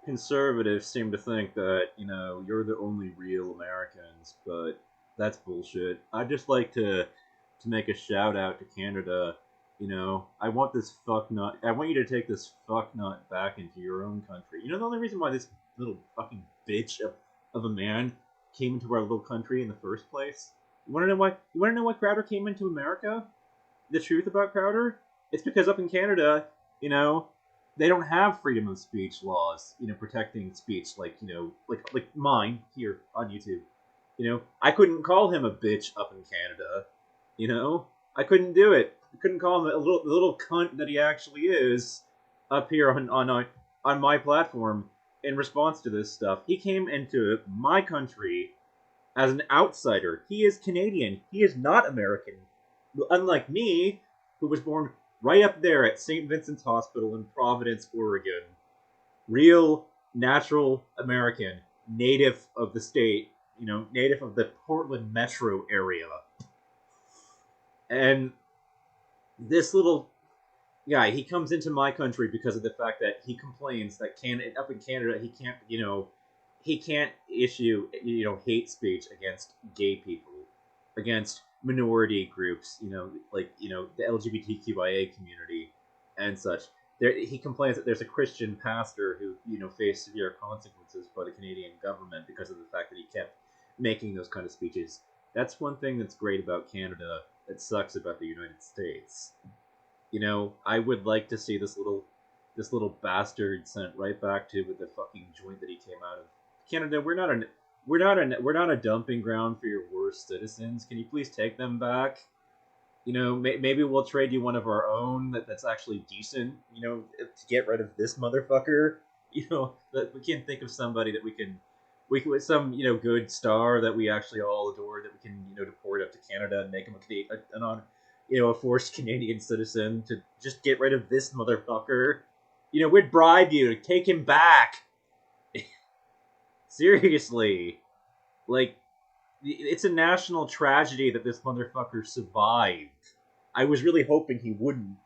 conservatives seem to think that, you're the only real Americans, but that's bullshit. I'd just like to make a shout out to Canada. I want this fuck nut. I want you to take this fuck nut back into your own country. The only reason why this little fucking bitch of a man came into our little country in the first place. You want to know why? You want to know why Crowder came into America? The truth about Crowder? It's because up in Canada, you know, they don't have freedom of speech laws, protecting speech like mine here on YouTube. I couldn't call him a bitch up in Canada. I couldn't do it. I couldn't call him the little cunt that he actually is up here on my platform in response to this stuff. He came into my country as an outsider. He is Canadian. He is not American. Unlike me, who was born right up there at St. Vincent's Hospital in Providence, Oregon. Real, natural American, native of the state, native of the Portland metro area. And this little guy, he comes into my country because of the fact that he complains that up in Canada he can't issue hate speech against gay people, against minority groups, the LGBTQIA community and such. He complains that there's a Christian pastor who faced severe consequences by the Canadian government because of the fact that he kept making those kind of speeches. That's one thing that's great about Canada that sucks about the United States. I would like to see this little bastard sent right back to with the fucking joint that he came out of. Canada, we're not a dumping ground for your worst citizens. Can you please take them back? Maybe we'll trade you one of our own that's actually decent. To get rid of this motherfucker. That we can think of somebody that we can with some good star that we actually all adore that we can deport up to Canada and make him a forced Canadian citizen to just get rid of this motherfucker. We'd bribe you to take him back. Seriously, like it's a national tragedy that this motherfucker survived. I was really hoping he wouldn't,